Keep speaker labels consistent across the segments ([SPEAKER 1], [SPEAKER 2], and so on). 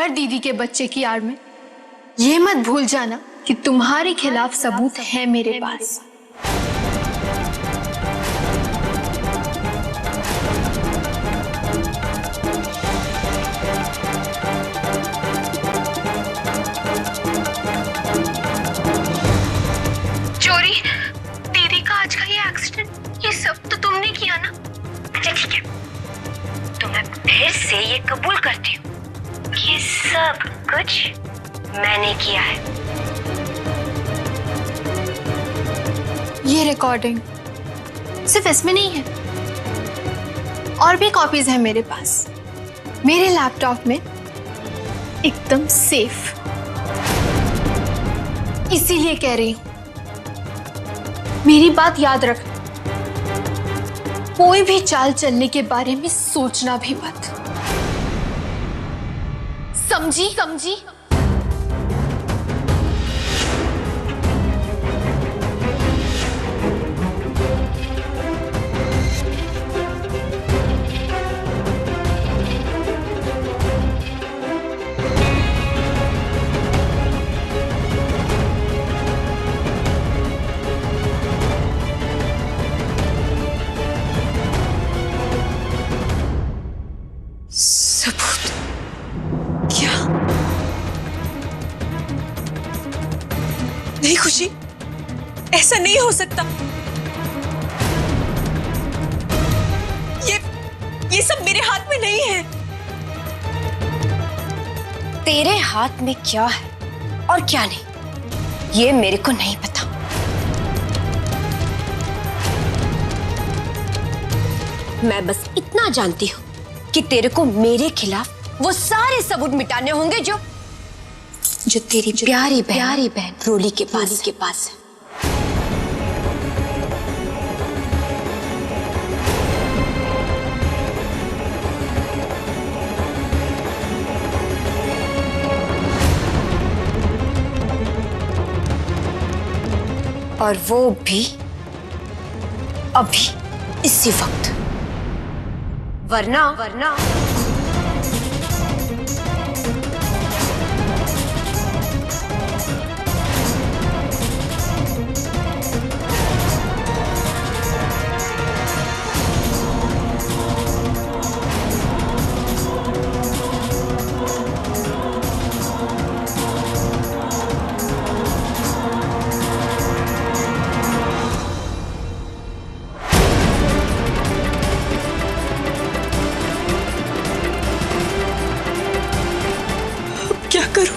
[SPEAKER 1] मर दीदी के बच्चे की आड़ में। ये मत भूल जाना कि तुम्हारे खिलाफ सबूत है मेरे पास। चोरी, दीदी का आज का ये एक्सीडेंट, ये सब तो तुमने किया ना?
[SPEAKER 2] अच्छा ठीक है, तो मैं फिर से ये कबूल करती हूँ कि सब कुछ मैंने किया है।
[SPEAKER 1] ये रिकॉर्डिंग सिर्फ इसमें नहीं है, और भी कॉपीज हैं मेरे पास, मेरे लैपटॉप में, एकदम सेफ। इसीलिए कह रही हूं, मेरी बात याद रख, कोई भी चाल चलने के बारे में सोचना भी मत। समझी? समझी?
[SPEAKER 3] सबूत? क्या? नहीं खुशी, ऐसा नहीं हो सकता। ये सब मेरे हाथ में नहीं है।
[SPEAKER 2] तेरे हाथ में क्या है और क्या नहीं, ये मेरे को नहीं पता। मैं बस इतना जानती हूँ कि तेरे को मेरे खिलाफ वो सारे सबूत मिटाने होंगे जो तेरी प्यारी बहन रोली के पास है। और वो भी अभी, इसी वक्त। वरना
[SPEAKER 3] क्या करूं?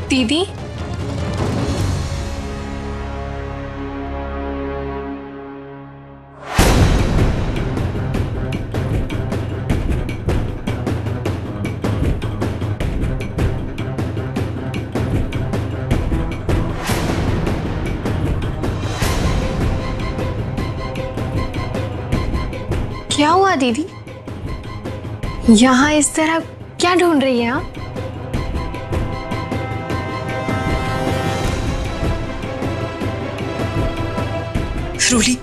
[SPEAKER 1] दीदी, क्या हुआ दीदी? यहाँ इस तरह क्या ढूंढ रही है आप?
[SPEAKER 3] रोली,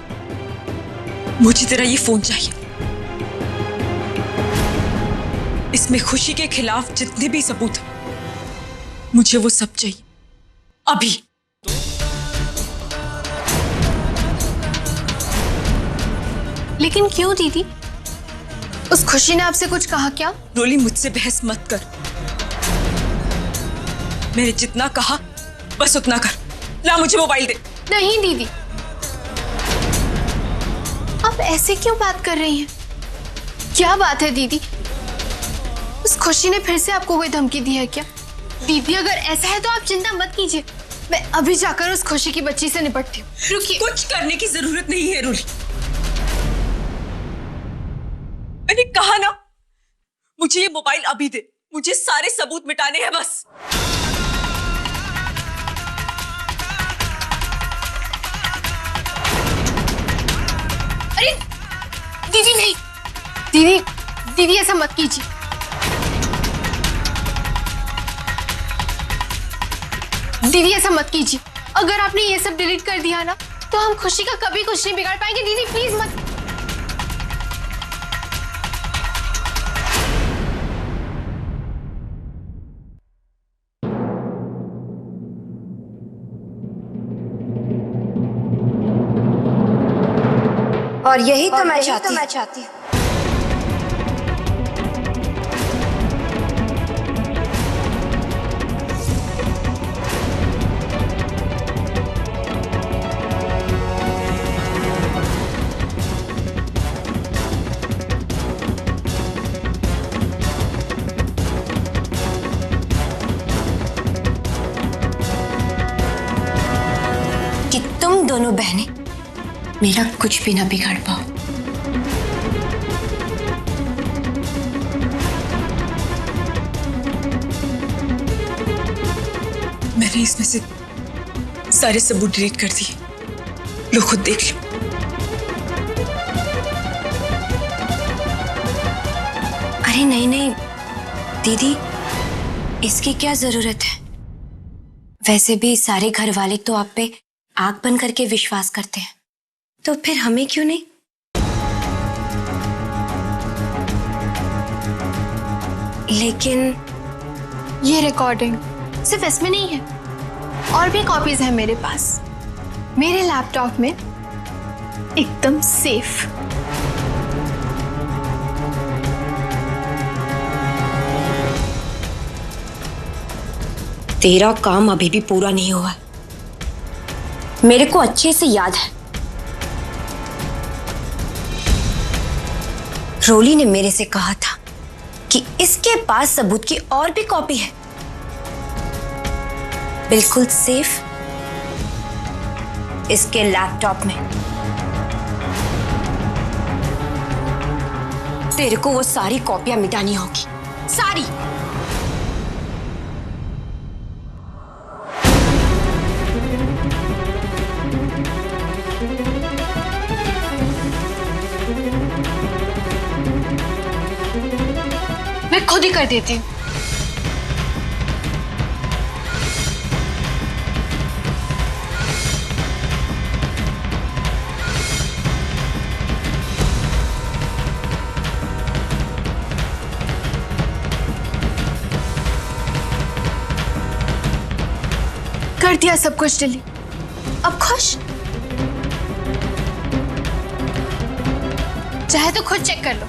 [SPEAKER 3] मुझे तेरा ये फोन चाहिए। इसमें खुशी के खिलाफ जितने भी सबूत हैं, मुझे वो सब चाहिए अभी।
[SPEAKER 1] लेकिन क्यों दीदी? उस खुशी ने आपसे कुछ कहा क्या?
[SPEAKER 3] रोली, मुझसे बहस मत कर। मैंने जितना कहा बस उतना कर। ला मुझे मोबाइल दे।
[SPEAKER 1] नहीं दीदी, आप ऐसे क्यों बात कर रही हैं? क्या बात है दीदी? उस खुशी ने फिर से आपको कोई धमकी दी है क्या? दीदी अगर ऐसा है तो आप चिंता मत कीजिए, मैं अभी जाकर उस खुशी की बच्ची से निपटती हूँ। रुकिए।
[SPEAKER 3] कुछ करने की जरूरत नहीं है रोली। मैंने कहा ना, मुझे ये मोबाइल अभी दे, मुझे सारे सबूत मिटाने हैं बस।
[SPEAKER 1] अरे दीदी नहीं, दीदी दीदी ऐसा मत कीजिए। दीदी ऐसा मत कीजिए, अगर आपने ये सब डिलीट कर दिया ना तो हम खुशी का कभी कुछ नहीं बिगाड़ पाएंगे। दीदी प्लीज मत।
[SPEAKER 2] और यही तो मैं चाहती हूँ। कि तुम दोनों बहनें मेरा कुछ भी ना बिगाड़ पाओ।
[SPEAKER 3] मैंने इसमें से सारे सबूत डिलीट कर दिए, लो खुद देख लो।
[SPEAKER 2] अरे नहीं नहीं दीदी, इसकी क्या जरूरत है? वैसे भी सारे घर वाले तो आप पे आंख बंद करके विश्वास करते हैं, तो फिर हमें क्यों नहीं? लेकिन
[SPEAKER 1] ये रिकॉर्डिंग सिर्फ इसमें नहीं है, और भी कॉपीज हैं मेरे पास, मेरे लैपटॉप में, एकदम सेफ।
[SPEAKER 2] तेरा काम अभी भी पूरा नहीं हुआ। मेरे को अच्छे से याद है, रोली ने मेरे से कहा था कि इसके पास सबूत की और भी कॉपी है, बिल्कुल सेफ, इसके लैपटॉप में। तेरे को वो सारी कॉपियां मिटानी होगी, सारी।
[SPEAKER 1] मैं खुद ही कर देती हूँ। कर दिया सब कुछ डिलीट, अब खुश? चाहे तो खुद चेक कर लो।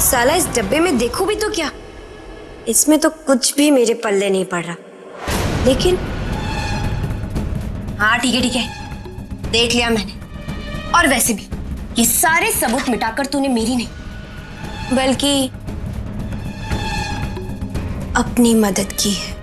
[SPEAKER 2] साला इस डब्बे में देखो भी तो क्या, इसमें तो कुछ भी मेरे पल्ले नहीं पड़ रहा। लेकिन हाँ ठीक है, देख लिया मैंने। और वैसे भी ये सारे सबूत मिटाकर तूने मेरी नहीं बल्कि अपनी मदद की है।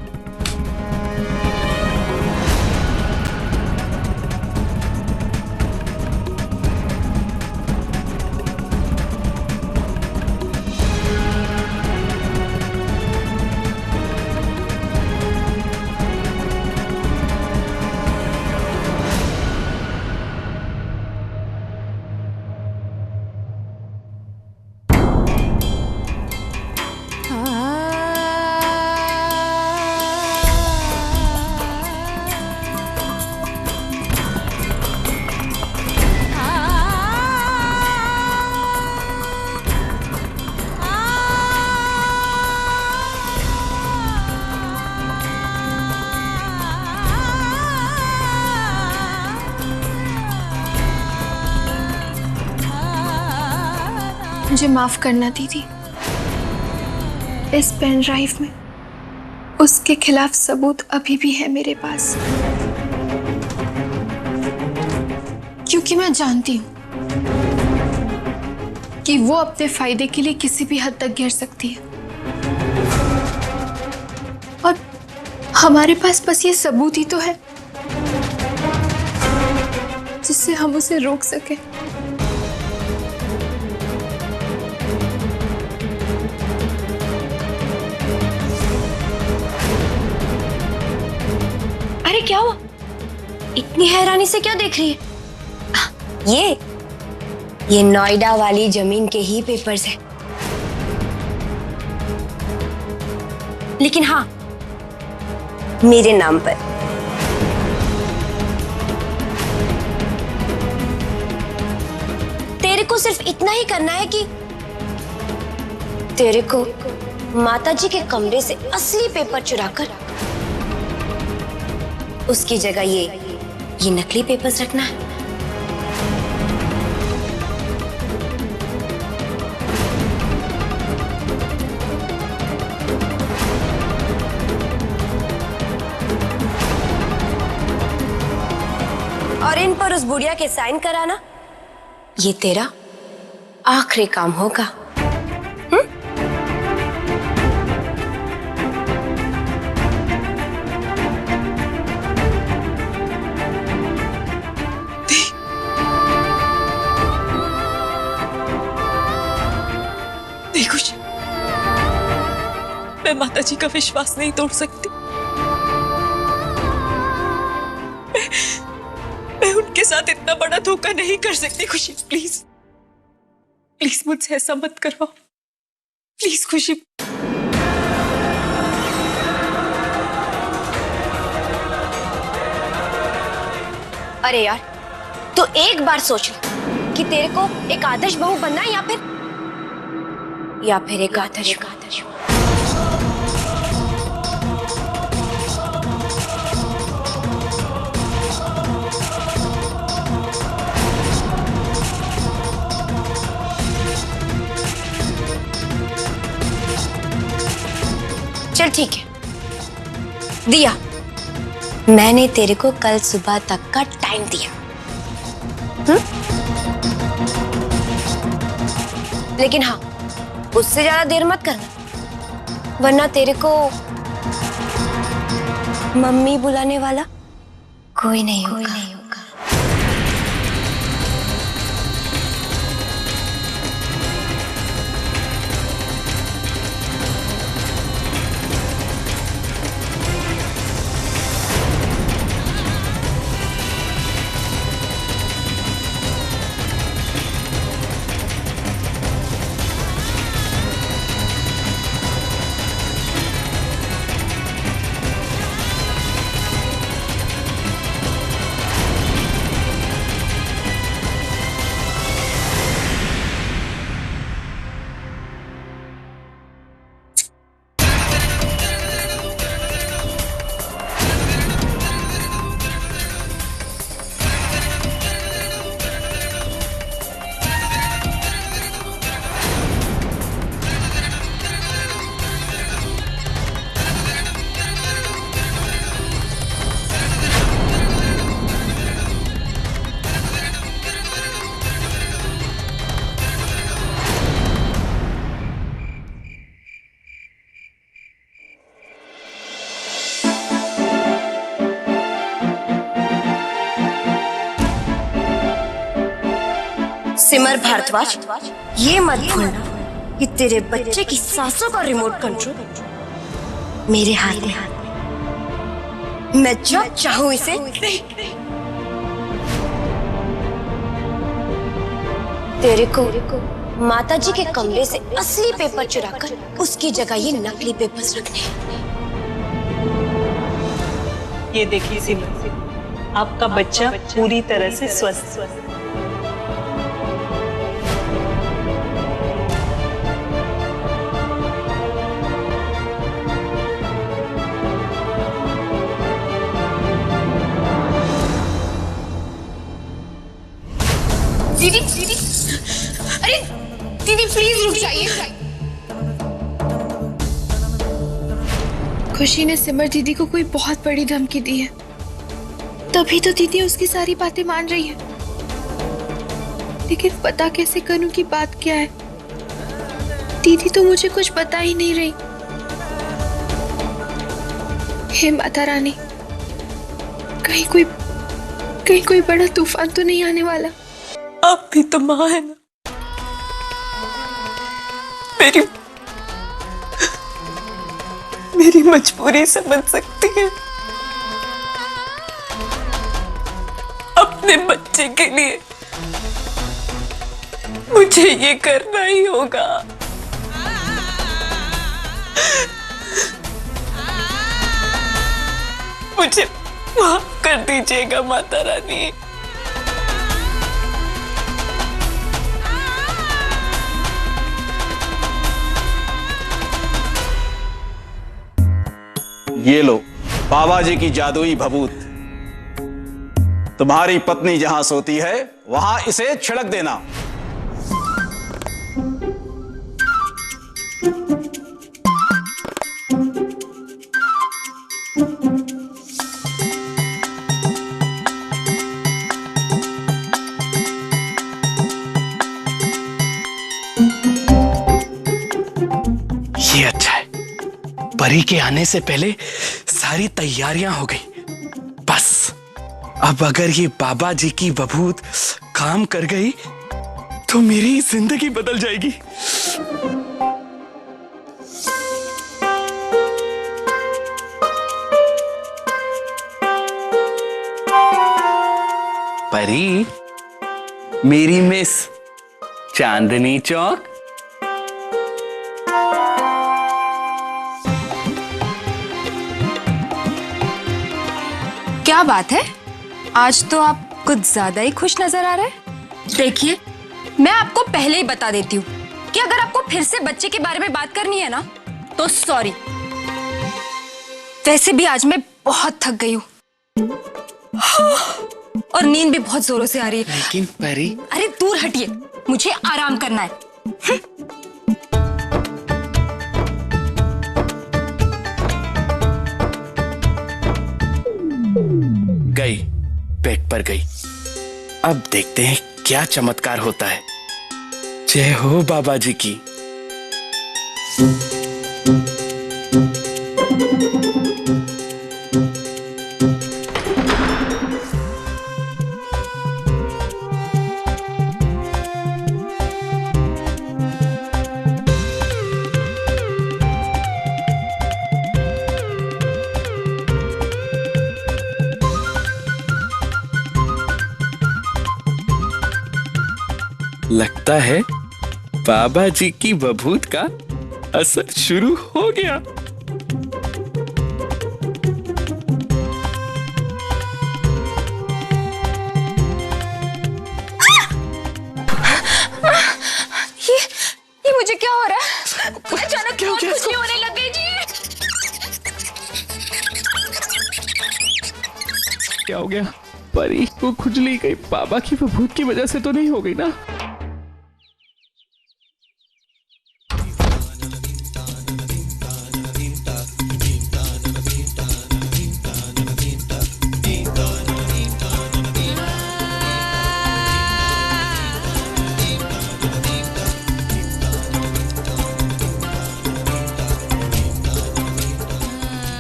[SPEAKER 1] मुझे माफ करना दीदी, इस पेन ड्राइव में उसके खिलाफ सबूत अभी भी है मेरे पास, क्योंकि मैं जानती हूं कि वो अपने फायदे के लिए किसी भी हद तक गिर सकती है, और हमारे पास बस ये सबूत ही तो है जिससे हम उसे रोक सके।
[SPEAKER 2] अरे क्या हुआ? इतनी हैरानी से क्या देख रही है? ये नोएडा वाली जमीन के ही पेपर्स हैं। लेकिन हाँ, मेरे नाम पर। तेरे को सिर्फ इतना ही करना है कि तेरे को माताजी के कमरे से असली पेपर चुराकर उसकी जगह ये नकली पेपर्स रखना है। और इन पर उस बुढ़िया के साइन कराना, ये तेरा आखिरी काम होगा।
[SPEAKER 3] नहीं खुशी, मैं माताजी का विश्वास नहीं तोड़ सकती। मैं उनके साथ इतना बड़ा धोखा नहीं कर सकती। खुशी प्लीज, प्लीज मुझसे ऐसा मत करवाओ, प्लीज खुशी।
[SPEAKER 2] अरे यार, तो एक बार सोच ले कि तेरे को एक आदर्श बहू बनना है या फिर एक आदर्श। चल ठीक है, दिया। मैंने तेरे को कल सुबह तक का टाइम दिया। लेकिन हाँ, उससे ज्यादा देर मत करना, वरना तेरे को मम्मी बुलाने वाला कोई नहीं होगा। सिमर भारद्वाज, ये मत भूलना कि तेरे बच्चे की सांसों का रिमोट कंट्रोल मेरे हाथ में। मैं जब चाहूं इसे तेरे को माताजी के कमरे से असली पेपर चुराकर उसकी जगह ये नकली पेपर्स रखने हैं।
[SPEAKER 4] ये देखिए सिमर, आपका बच्चा पूरी तरह से स्वस्थ।
[SPEAKER 1] दीदी, दीदी, अरे दीदी प्लीज रुक जाइए। खुशी ने सिमर दीदी को कोई बहुत बड़ी धमकी दी है, तभी तो दीदी उसकी सारी बातें मान रही है। लेकिन पता कैसे करूं कि बात क्या है? दीदी तो मुझे कुछ बता ही नहीं रही। हे माता रानी, कहीं कोई बड़ा तूफान तो नहीं आने वाला?
[SPEAKER 3] आप भी तो माँ है ना, मेरी मजबूरी समझ सकती है। अपने बच्चे के लिए मुझे ये करना ही होगा। मुझे माफ कर दीजिएगा माता रानी।
[SPEAKER 5] ये लो बाबा जी की जादुई भभूत। तुम्हारी पत्नी जहां सोती है वहां इसे छिड़क देना।
[SPEAKER 6] ये अच्छा है, परी के आने से पहले सारी तैयारियां हो गई। बस अब अगर ये बाबा जी की बभूत काम कर गई तो मेरी जिंदगी बदल जाएगी। परी, मेरी मिस चांदनी चौक।
[SPEAKER 2] क्या बात है, आज तो आप कुछ ज्यादा ही खुश नजर आ रहे हैं। देखिए, मैं आपको पहले ही बता देती हूँ कि अगर आपको फिर से बच्चे के बारे में बात करनी है ना, तो सॉरी। वैसे भी आज मैं बहुत थक गई हूँ और नींद भी बहुत जोरों से आ रही है।
[SPEAKER 6] लेकिन परी,
[SPEAKER 2] अरे दूर हटिए, मुझे आराम करना है।
[SPEAKER 6] गई, बेड पर गई। अब देखते हैं क्या चमत्कार होता है। जय हो बाबा जी की। लगता है बाबा जी की बभूत का असर शुरू हो गया।
[SPEAKER 2] ये मुझे क्या हो रहा है? अचानक
[SPEAKER 6] क्या हो गया
[SPEAKER 2] खुजली होने लग गई जी।
[SPEAKER 6] क्या हो गया? परी को खुजली गई बाबा की बभूत की वजह से तो नहीं हो गई ना?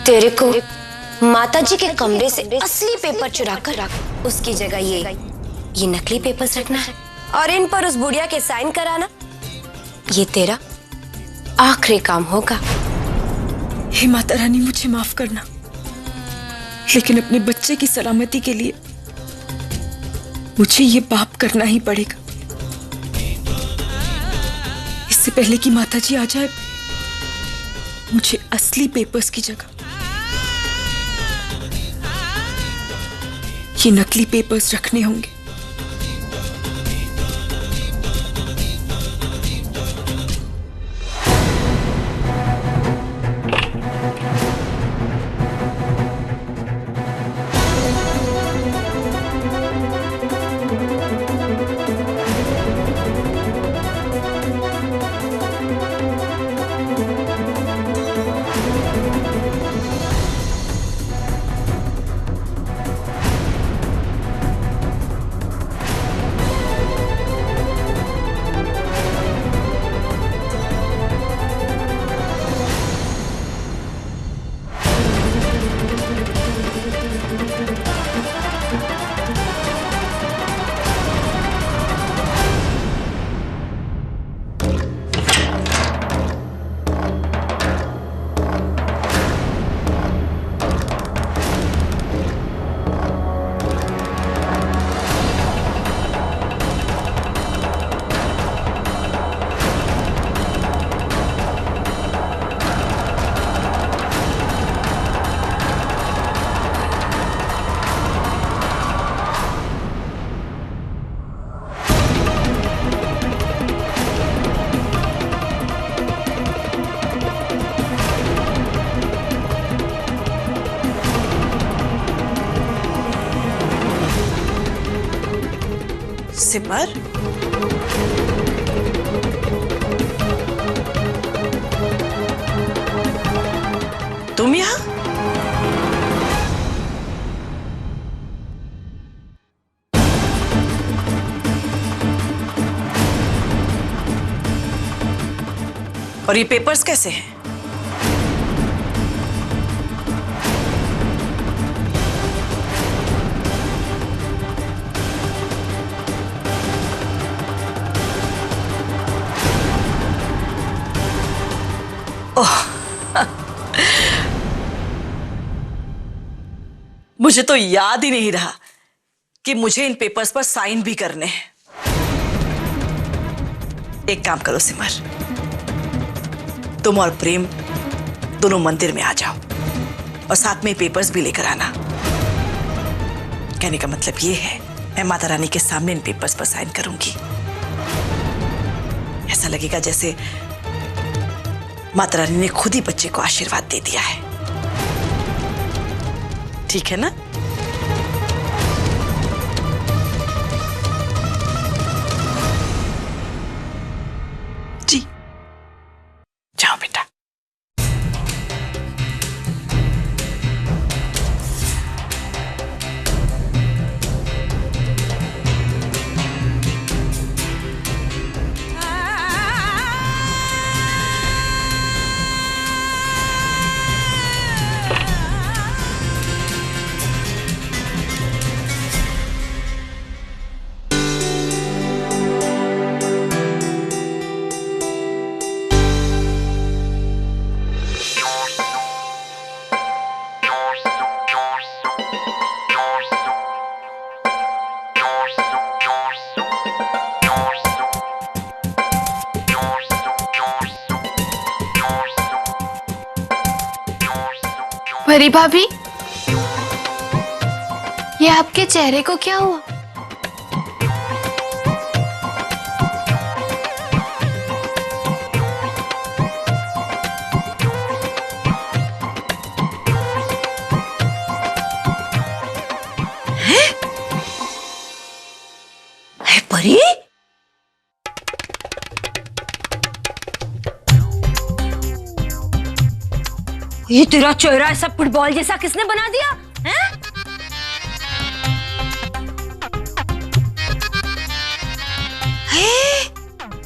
[SPEAKER 2] तेरे को माता जी के कमरे से असली पेपर चुरा कर उसकी जगह ये नकली पेपर्स रखना है और इन पर उस बुढ़िया के साइन कराना। ये तेरा आखिरी काम होगा।
[SPEAKER 3] हे माता रानी, मुझे माफ करना, लेकिन अपने बच्चे की सलामती के लिए मुझे ये पाप करना ही पड़ेगा। इससे पहले कि माता जी आ जाए, मुझे असली पेपर्स की जगह ये नकली पेपर्स रखने होंगे।
[SPEAKER 7] सिमर। तुम यहाँ? और ये पेपर्स कैसे हैं? मुझे तो याद ही नहीं रहा कि मुझे इन पेपर्स पर साइन भी करने हैं। एक काम करो सिमर, तुम और प्रेम दोनों मंदिर में आ जाओ और साथ में पेपर्स भी लेकर आना। कहने का मतलब ये है, मैं माता रानी के सामने इन पेपर्स पर साइन करूंगी। ऐसा लगेगा जैसे माता रानी ने खुद ही बच्चे को आशीर्वाद दे दिया है। ठीक है ना? जी, जाओ बेटा।
[SPEAKER 1] परी भाभी, ये आपके चेहरे को क्या हुआ?
[SPEAKER 2] है परी? ये तेरा चेहरा ऐसा फुटबॉल जैसा किसने बना दिया हैं?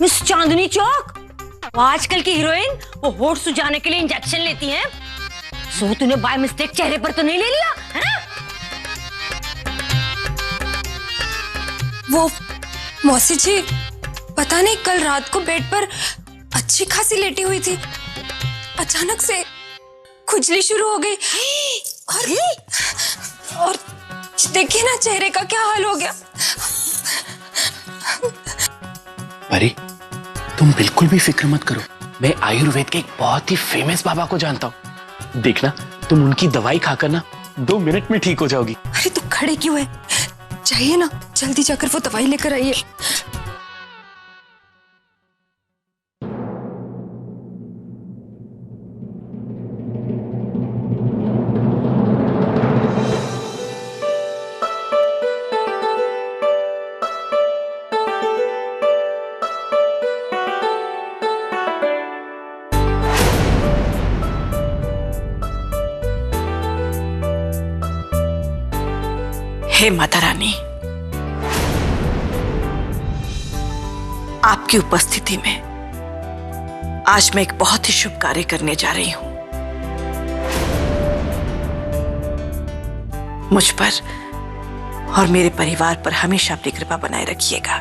[SPEAKER 2] मिस चांदनी चौक, वो आजकल की हीरोइन वो होठ सुझाने के लिए इंजेक्शन लेती हैं। सो तूने बाय मिस्टेक चेहरे पर तो नहीं ले लिया हैं?
[SPEAKER 8] वो मौसी जी, पता नहीं कल रात को बेड पर अच्छी खासी लेटी हुई थी, अचानक से खुजली शुरू हो गई और देखिए ना चेहरे का क्या हाल हो गया।
[SPEAKER 6] परी, तुम बिल्कुल भी फिक्र मत करो। मैं आयुर्वेद के एक बहुत ही फेमस बाबा को जानता हूँ। देखना, तुम उनकी दवाई खाकर ना 2 मिनट में ठीक हो जाओगी।
[SPEAKER 8] अरे तो खड़े क्यों है? चाहिए ना, जल्दी जाकर वो दवाई लेकर आइए।
[SPEAKER 7] हे माता रानी, आपकी उपस्थिति में आज मैं एक बहुत ही शुभ कार्य करने जा रही हूं। मुझ पर और मेरे परिवार पर हमेशा अपनी कृपा बनाए रखिएगा।